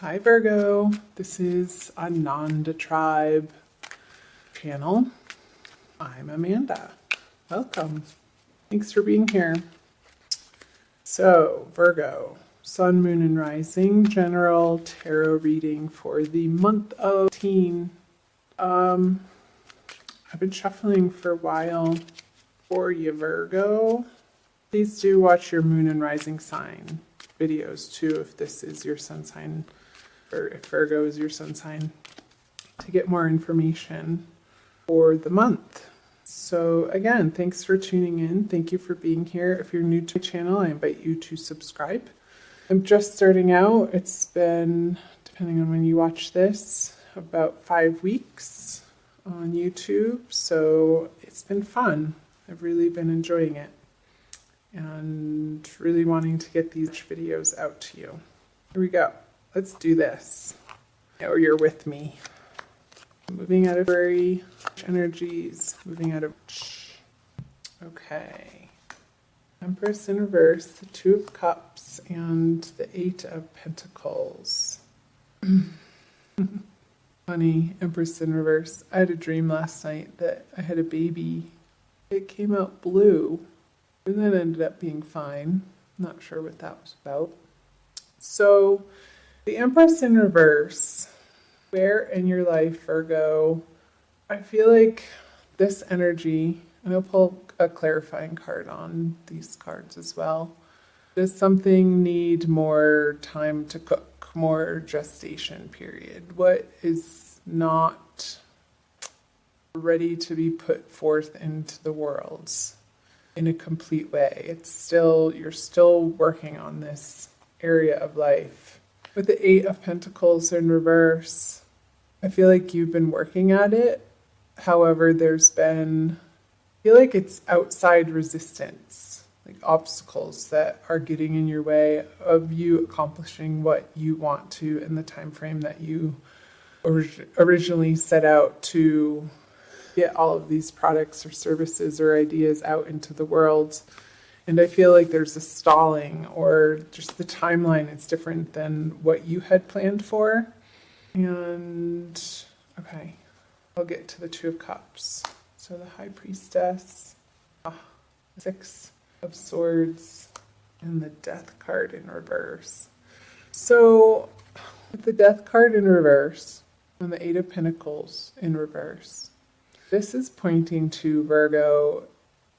Hi Virgo, this is Ananda Tribe channel. I'm Amanda. Welcome. Thanks for being here. So Virgo, Sun, Moon, and Rising general tarot reading for the month of teen. I've been shuffling for a while for you, Virgo. Please do watch your Moon and Rising sign videos too if this is your sun sign, or if Virgo is your sun sign, to get more information for the month. So again, thanks for tuning in. Thank you for being here. If you're new to the channel, I invite you to subscribe. I'm just starting out. It's been, depending on when you watch this, about 5 weeks on YouTube. So it's been fun. I've really been enjoying it and really wanting to get these videos out to you. Here we go. Let's do this. Or you're with me. Moving out of very energies, moving out of. Okay. Empress in reverse, the Two of Cups, and the Eight of Pentacles. Funny, Empress in reverse. I had a dream last night that I had a baby. It came out blue, and then ended up being fine. Not sure what that was about. So, the Empress in reverse, where in your life, Virgo, I feel like this energy, and I'll pull a clarifying card on these cards as well. Does something need more time to cook, more gestation period? What is not ready to be put forth into the world in a complete way? It's still, you're still working on this area of life. With the Eight of Pentacles in reverse, I feel like you've been working at it. However, there's been, I feel like it's outside resistance, like obstacles that are getting in your way of you accomplishing what you want to in the time frame that you originally set out to get all of these products or services or ideas out into the world. And I feel like there's a stalling, or just the timeline is different than what you had planned for. And, okay, I'll get to the Two of Cups. So the High Priestess, Six of Swords, and the Death card in reverse. So with the Death card in reverse, and the Eight of Pentacles in reverse, this is pointing to, Virgo,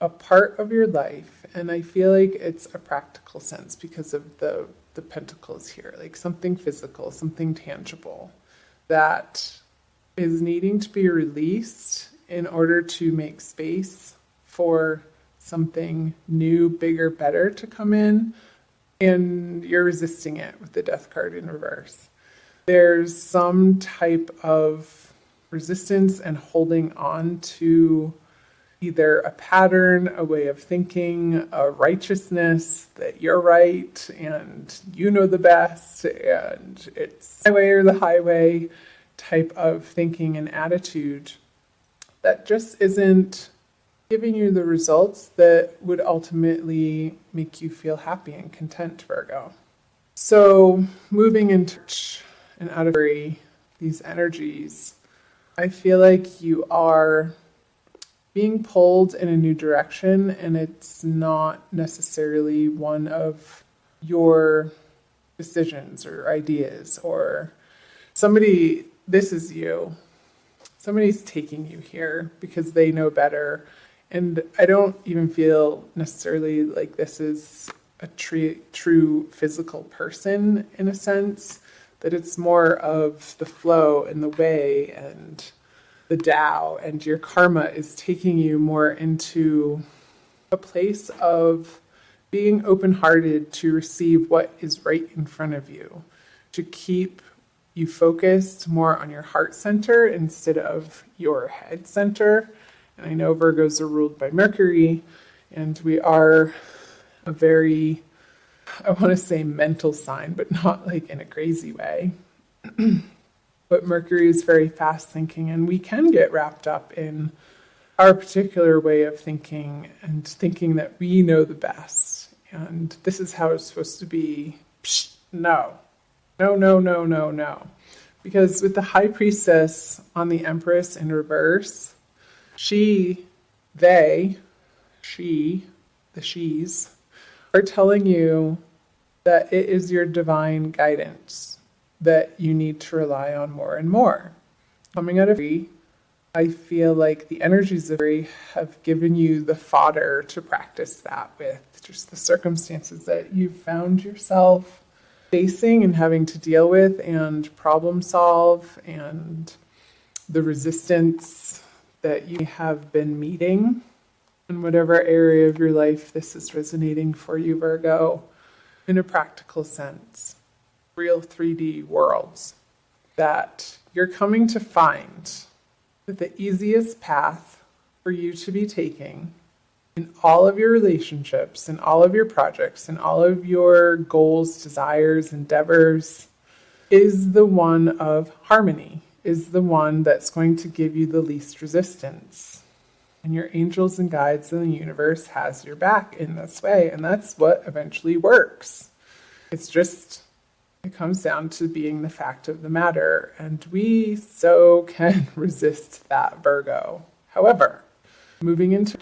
a part of your life, and I feel like it's a practical sense because of the pentacles here, like something physical, something tangible that is needing to be released in order to make space for something new, bigger, better to come in, and you're resisting it with the Death card in reverse. There's some type of resistance and holding on to either a pattern, a way of thinking, a righteousness that you're right and you know the best and it's my way or the highway type of thinking and attitude that just isn't giving you the results that would ultimately make you feel happy and content, Virgo. So moving into and out of these energies, I feel like you are being pulled in a new direction, and it's not necessarily one of your decisions or ideas, or somebody, this is you. Somebody's taking you here because they know better. And I don't even feel necessarily like this is a true physical person in a sense, that it's more of the flow and the way and the Tao, and your karma is taking you more into a place of being open-hearted to receive what is right in front of you, to keep you focused more on your heart center instead of your head center. And I know Virgos are ruled by Mercury, and we are a very, I want to say mental sign, but not like in a crazy way. But Mercury is very fast thinking, and we can get wrapped up in our particular way of thinking and thinking that we know the best. And this is how it's supposed to be. Psh, no, No, no, no, no, no. Because with the High Priestess on the Empress in reverse, she, they, she, the she's, are telling you that it is your divine guidance that you need to rely on more and more. Coming out of free, I feel like the energies of free have given you the fodder to practice that with, just the circumstances that you've found yourself facing and having to deal with and problem solve, and the resistance that you have been meeting in whatever area of your life this is resonating for you, Virgo, in a practical sense. Real 3D worlds that you're coming to find that the easiest path for you to be taking in all of your relationships, in all of your projects, in all of your goals, desires, endeavors, is the one of harmony, is the one that's going to give you the least resistance. And your angels and guides in the universe has your back in this way, and that's what eventually works. It comes down to being the fact of the matter, and we so can resist that, Virgo. However, moving into,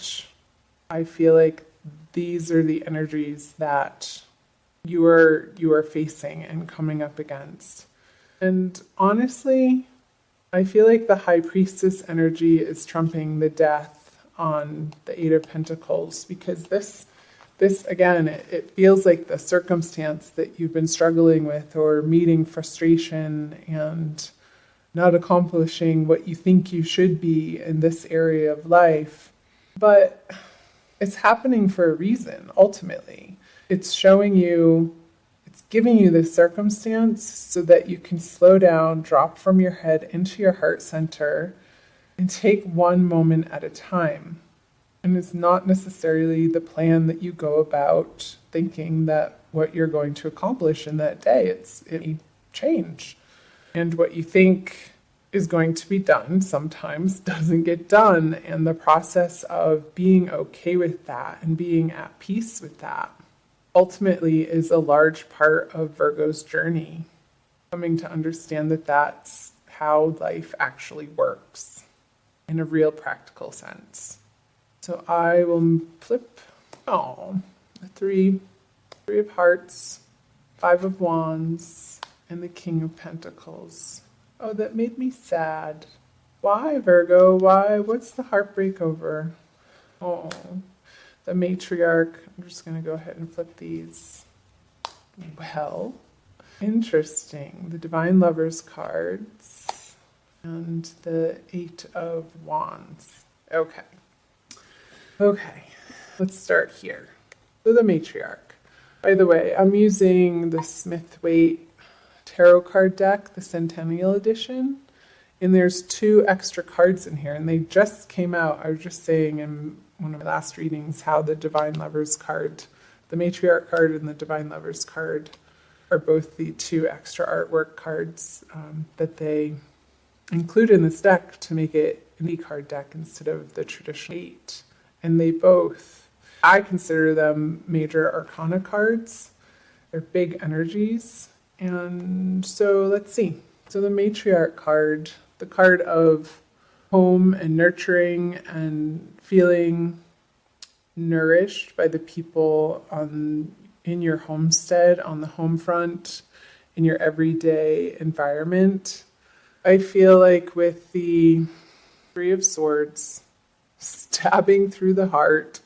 I feel like these are the energies that you are facing and coming up against. And honestly, I feel like the High Priestess energy is trumping the death on the Eight of Pentacles, because this again, it feels like the circumstance that you've been struggling with or meeting frustration and not accomplishing what you think you should be in this area of life. But it's happening for a reason, ultimately. It's showing you, it's giving you this circumstance so that you can slow down, drop from your head into your heart center, and take one moment at a time. And it's not necessarily the plan that you go about thinking that what you're going to accomplish in that day. It may change. And what you think is going to be done sometimes doesn't get done. And the process of being okay with that and being at peace with that ultimately is a large part of Virgo's journey. Coming to understand that that's how life actually works in a real practical sense. So I will flip, the three of Hearts, Five of Wands, and the King of Pentacles. Oh, that made me sad. Why, Virgo? Why? What's the heartbreak over? Oh, the Matriarch. I'm just going to go ahead and flip these. Well, interesting. The Divine Lovers cards and the Eight of Wands. Okay, let's start here. So the Matriarch. By the way, I'm using the Smith-Waite Tarot card deck, the Centennial Edition, and there's 2 extra cards in here, and they just came out. I was just saying in one of my last readings how the Divine Lovers card, the Matriarch card and the Divine Lovers card, are both the 2 extra artwork cards that they include in this deck to make it an e-card deck instead of the traditional 8. And they both, I consider them major arcana cards. They're big energies. And so let's see. So the Matriarch card, the card of home and nurturing and feeling nourished by the people in your homestead, on the home front, in your everyday environment. I feel like with the Three of Swords, stabbing through the heart.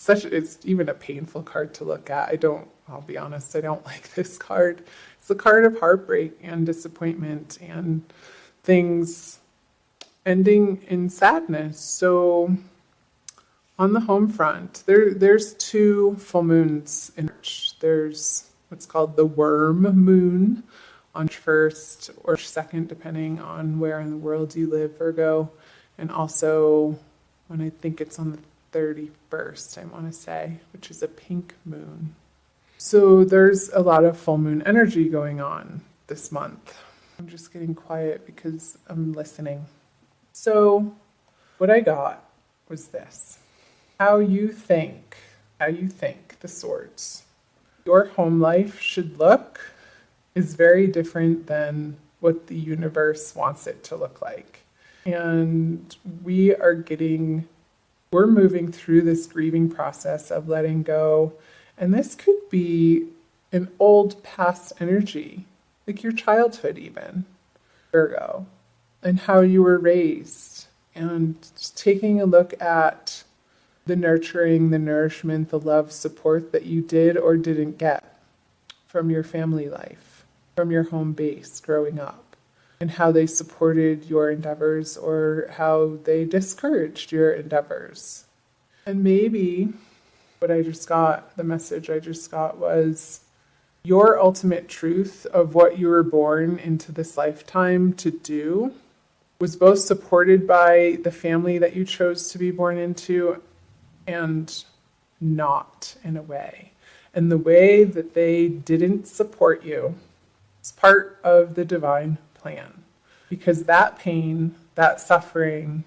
It's even a painful card to look at. I'll be honest, I don't like this card. It's the card of heartbreak and disappointment and things ending in sadness. So on the home front, there's 2 full moons in March. There's what's called the worm moon on 1st or 2nd, depending on where in the world you live, Virgo, and also when I think it's on the 31st, I want to say, which is a pink moon. So there's a lot of full moon energy going on this month. I'm just getting quiet because I'm listening. So what I got was this. How you think the swords, your home life should look is very different than what the universe wants it to look like. And we're moving through this grieving process of letting go. And this could be an old past energy, like your childhood even, Virgo, and how you were raised. And just taking a look at the nurturing, the nourishment, the love, support that you did or didn't get from your family life, from your home base growing up, and how they supported your endeavors or how they discouraged your endeavors. And maybe the message I just got was your ultimate truth of what you were born into this lifetime to do was both supported by the family that you chose to be born into and not, in a way. And the way that they didn't support you is part of the divine plan. Because that pain, that suffering,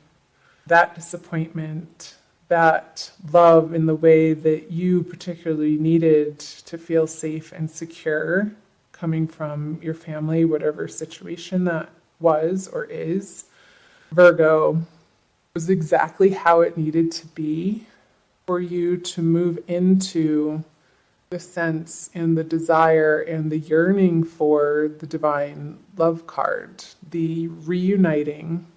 that disappointment, that love in the way that you particularly needed to feel safe and secure coming from your family, whatever situation that was or is, Virgo, was exactly how it needed to be for you to move into the sense and the desire and the yearning for the divine love card, the reuniting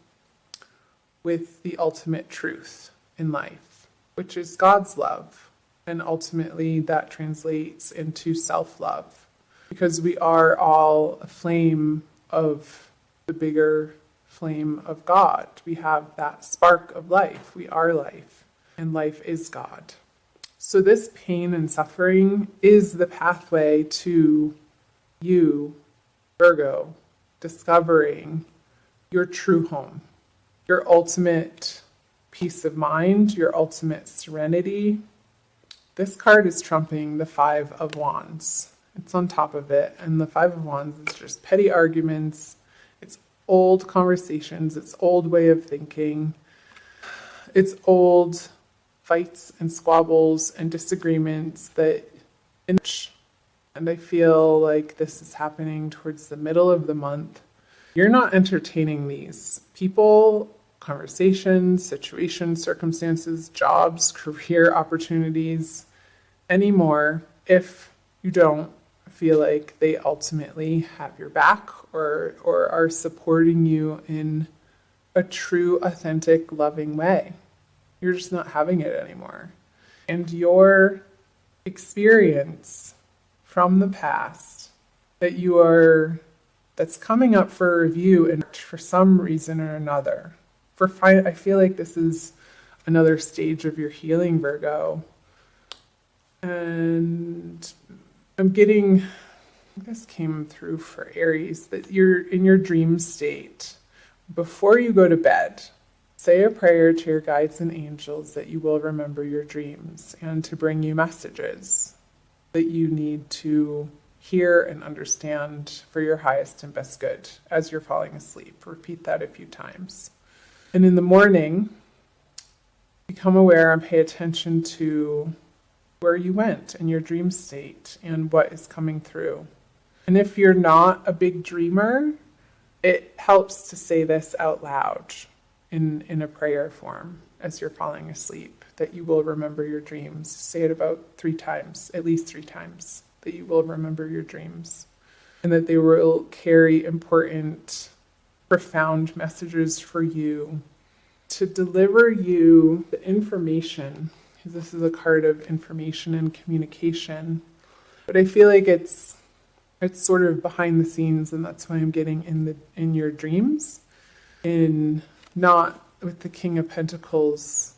with the ultimate truth in life, which is God's love. And ultimately that translates into self-love, because we are all a flame of the bigger flame of God. We have that spark of life. We are life, and life is God. So this pain and suffering is the pathway to you, Virgo, discovering your true home, your ultimate peace of mind, your ultimate serenity. This card is trumping the Five of Wands. It's on top of it, and the Five of Wands is just petty arguments. It's old conversations. It's old way of thinking. It's old fights and squabbles and disagreements and I feel like this is happening towards the middle of the month. You're not entertaining these people, conversations, situations, circumstances, jobs, career opportunities anymore if you don't feel like they ultimately have your back or are supporting you in a true, authentic, loving way. You're just not having it anymore. And your experience from the past that's coming up for review and for some reason or another. I feel like this is another stage of your healing, Virgo. And this came through for Aries, that you're in your dream state. Before you go to bed, say a prayer to your guides and angels that you will remember your dreams and to bring you messages that you need to hear and understand for your highest and best good as you're falling asleep. Repeat that a few times. And in the morning, become aware and pay attention to where you went in your dream state and what is coming through. And if you're not a big dreamer, it helps to say this out loud in a prayer form as you're falling asleep, that you will remember your dreams. Say it about 3 times, at least 3 times, that you will remember your dreams, and that they will carry important, profound messages for you to deliver you the information, because this is a card of information and communication. But I feel like it's sort of behind the scenes, and that's why I'm getting in your dreams, in not with the King of Pentacles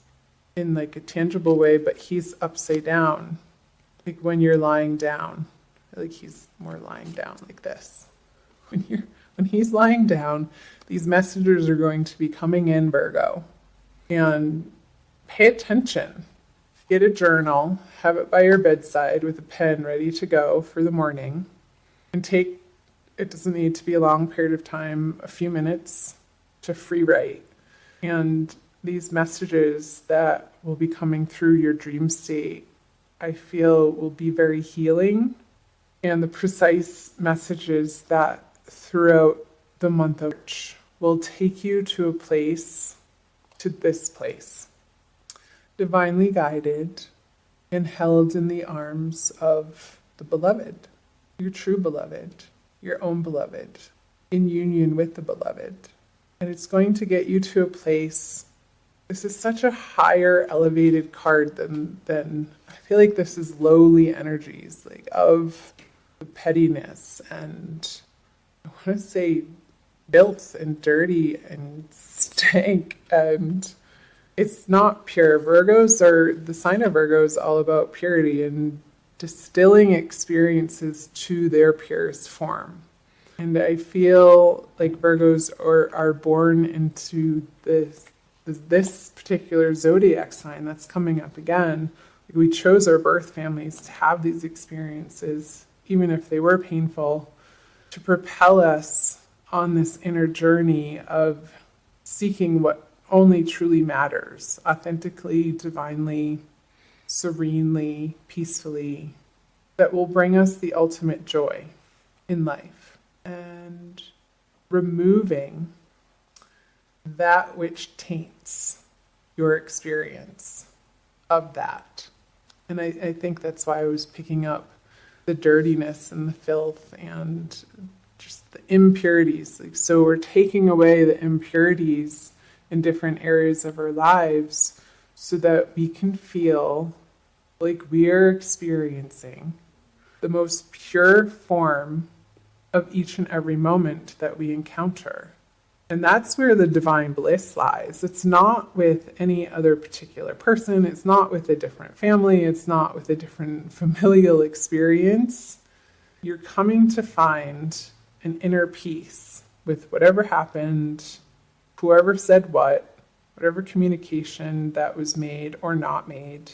in like a tangible way, but he's upside down, like when you're lying down, like he's more lying down like this. When he's lying down, these messages are going to be coming in, Virgo, and pay attention. Get a journal, have it by your bedside with a pen ready to go for the morning, and it doesn't need to be a long period of time, a few minutes to free write. And these messages that will be coming through your dream state, I feel will be very healing and the precise messages that throughout the month of March will take you to a place, to this place, divinely guided and held in the arms of the beloved, your true beloved, your own beloved, in union with the beloved. And it's going to get you to a place. This is such a higher elevated card than I feel like this is lowly energies, like of the pettiness and I want to say filth and dirty and stank, and it's not pure. The sign of Virgo is all about purity and distilling experiences to their purest form. And I feel like Virgos are born into this particular zodiac sign that's coming up again. We chose our birth families to have these experiences, even if they were painful, to propel us on this inner journey of seeking what only truly matters, authentically, divinely, serenely, peacefully, that will bring us the ultimate joy in life. And removing that which taints your experience of that. And I think that's why I was picking up the dirtiness and the filth and just the impurities. So we're taking away the impurities in different areas of our lives so that we can feel like we are experiencing the most pure form of each and every moment that we encounter. And that's where the divine bliss lies. It's not with any other particular person. It's not with a different family. It's not with a different familial experience. You're coming to find an inner peace with whatever happened, whoever said what, whatever communication that was made or not made,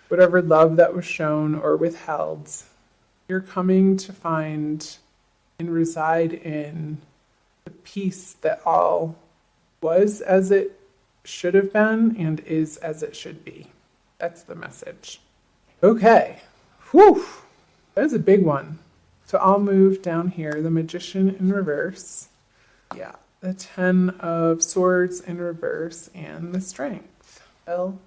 whatever love that was shown or withheld. You're coming to find and reside in the peace that all was as it should have been and is as it should be. That's the message. Okay. Whew. That was a big one. So I'll move down here. The Magician in reverse. Yeah. The 10 of Swords in reverse and the Strength. Well.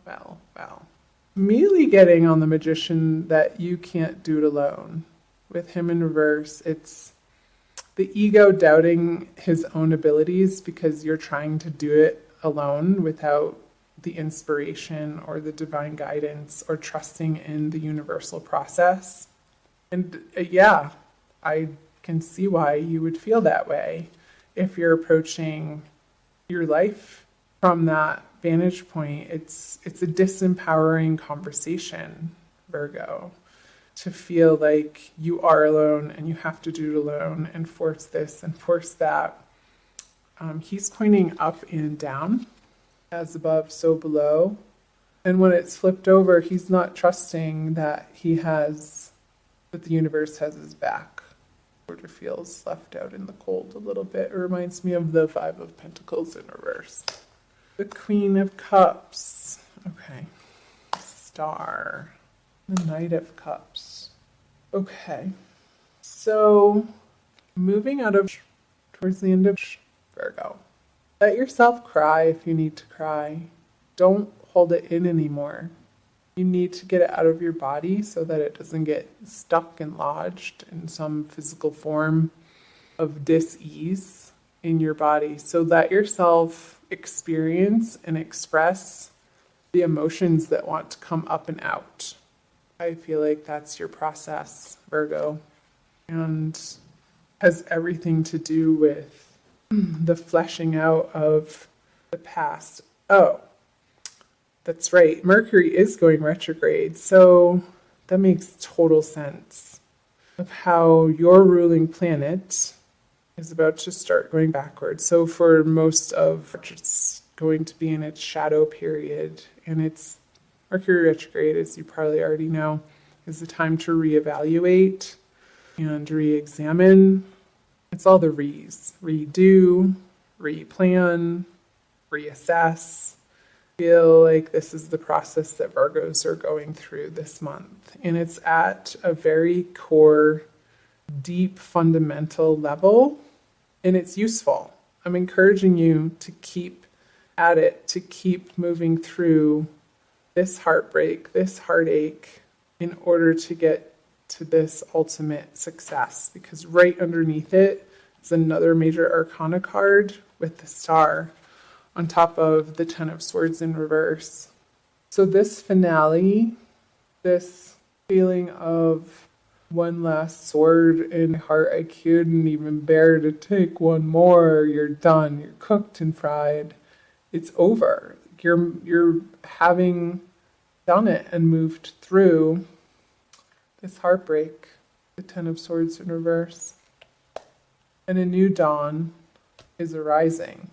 Immediately getting on the Magician that you can't do it alone. With him in reverse, it's the ego doubting his own abilities because you're trying to do it alone without the inspiration or the divine guidance or trusting in the universal process. And yeah, I can see why you would feel that way if you're approaching your life from that vantage point. It's a disempowering conversation, Virgo, to feel like you are alone and you have to do it alone and force this and force that. He's pointing up and down, as above, so below. And when it's flipped over, he's not trusting that that the universe has his back. Sort of feels left out in the cold a little bit. It reminds me of the 5 of Pentacles in reverse. The Queen of Cups. Okay. Star. The Knight of Cups. Okay. So, moving out of towards the end of Virgo. Let yourself cry if you need to cry. Don't hold it in anymore. You need to get it out of your body so that it doesn't get stuck and lodged in some physical form of dis-ease in your body. So let yourself experience and express the emotions that want to come up and out. I feel like that's your process, Virgo, and has everything to do with the fleshing out of the past. Oh, that's right. Mercury is going retrograde, so that makes total sense of how your ruling planet is about to start going backwards. So for most of March, it's going to be in its shadow period, and it's Mercury retrograde, as you probably already know, is the time to reevaluate and re-examine. It's all the re's. Redo, replan, reassess. Feel like this is the process that Virgos are going through this month. And it's at a very core deep fundamental level, and it's useful. I'm encouraging you to keep at it, to keep moving through this heartbreak, this heartache, in order to get to this ultimate success. Because right underneath it is another major arcana card with the star on top of the Ten of Swords in reverse. So this finale, this feeling of one last sword in heart, I couldn't even bear to take one more. You're done. You're cooked and fried. It's over. You're having done it and moved through this heartbreak, the Ten of Swords in reverse. And a new dawn is arising.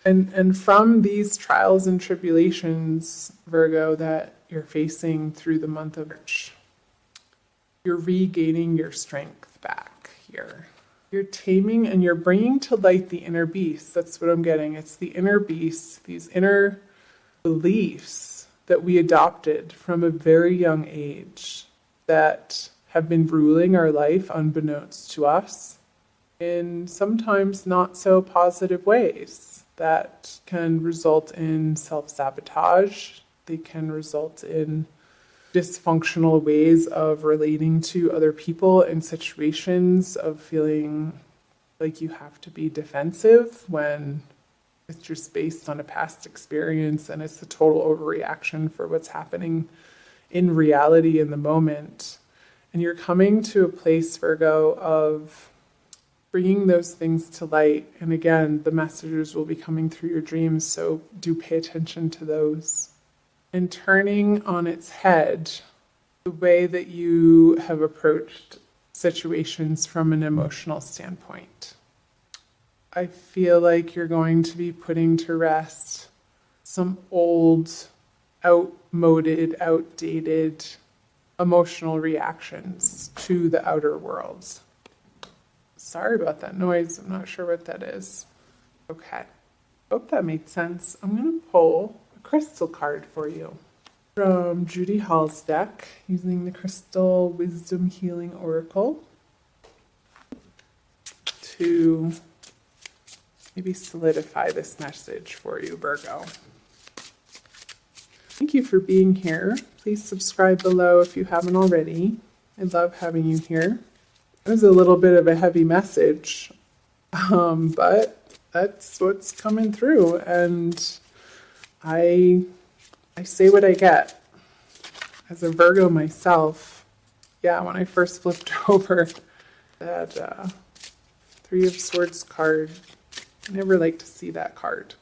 And from these trials and tribulations, Virgo, that you're facing through the month of March, you're regaining your strength back here. You're taming and you're bringing to light the inner beast. That's what I'm getting. It's the inner beast, these inner beliefs that we adopted from a very young age that have been ruling our life unbeknownst to us in sometimes not so positive ways that can result in self-sabotage. They can result in dysfunctional ways of relating to other people in situations, of feeling like you have to be defensive when it's just based on a past experience and it's a total overreaction for what's happening in reality in the moment. And you're coming to a place, Virgo, of bringing those things to light. And again, the messages will be coming through your dreams, so do pay attention to those. And turning on its head the way that you have approached situations from an emotional standpoint. I feel like you're going to be putting to rest some old, outmoded, outdated emotional reactions to the outer world. Sorry about that noise. I'm not sure what that is. Okay. Hope that made sense. I'm going to pull a crystal card for you from Judy Hall's deck using the Crystal Wisdom Healing Oracle to maybe solidify this message for you, Virgo. Thank you for being here. Please subscribe below if you haven't already. I love having you here. It was a little bit of a heavy message, but that's what's coming through, and I say what I get. As a Virgo myself, yeah, when I first flipped over that Three of Swords card, I never like to see that card,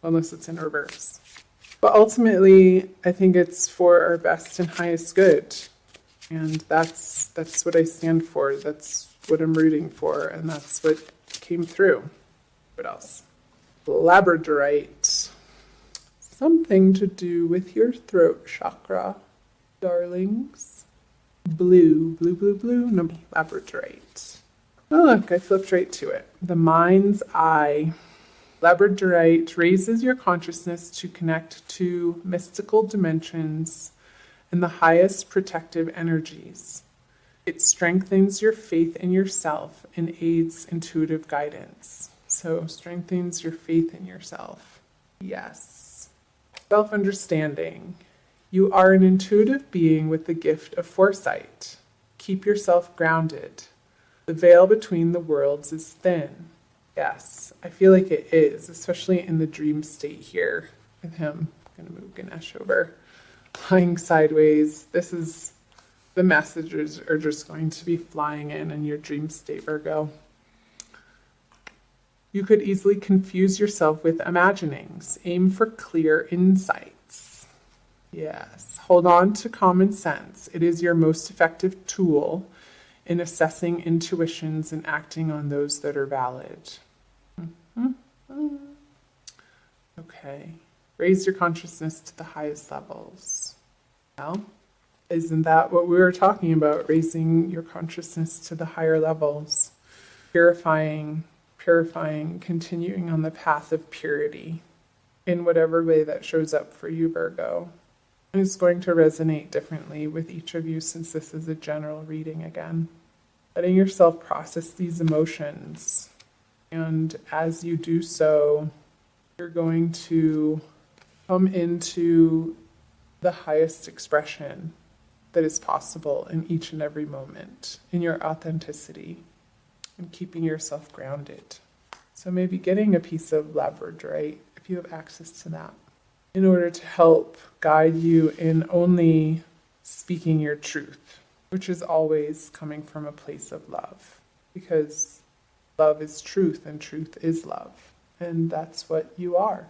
unless it's in reverse. But ultimately, I think it's for our best and highest good. And that's what I stand for. That's what I'm rooting for. And that's what came through. What else? Labradorite. Something to do with your throat chakra, darlings. Blue. No, labradorite. Oh, look, I flipped right to it. The mind's eye. Labradorite raises your consciousness to connect to mystical dimensions and the highest protective energies. It strengthens your faith in yourself and aids intuitive guidance. So, strengthens your faith in yourself. Yes. Self-understanding. You are an intuitive being with the gift of foresight. Keep yourself grounded. The veil between the worlds is thin. Yes, I feel like it is, especially in the dream state here with him. I'm going to move Ganesh over. Lying sideways. This is, the messages are just going to be flying in your dream state, Virgo. You could easily confuse yourself with imaginings. Aim for clear insights. Yes, hold on to common sense. It is your most effective tool in assessing intuitions and acting on those that are valid. Okay. Raise your consciousness to the highest levels. Well, isn't that what we were talking about? Raising your consciousness to the higher levels. Purifying, continuing on the path of purity in whatever way that shows up for you, Virgo. And it's going to resonate differently with each of you since this is a general reading again. letting yourself process these emotions. And as you do so, you're going to come into the highest expression that is possible in each and every moment, in your authenticity, and keeping yourself grounded. So maybe getting a piece of labradorite, if you have access to that, in order to help guide you in only speaking your truth, which is always coming from a place of love, because love is truth and truth is love. And that's what you are.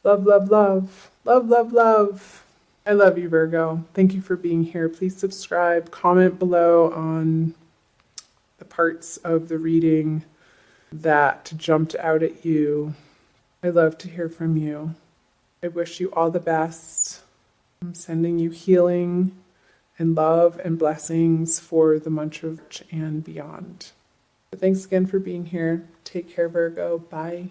Love, love, love. Love, love, love. I love you, Virgo. Thank you for being here. Please subscribe, comment below on the parts of the reading that jumped out at you. I love to hear from you. I wish you all the best. I'm sending you healing and love and blessings for the month of March and beyond. But thanks again for being here. Take care, Virgo. Bye.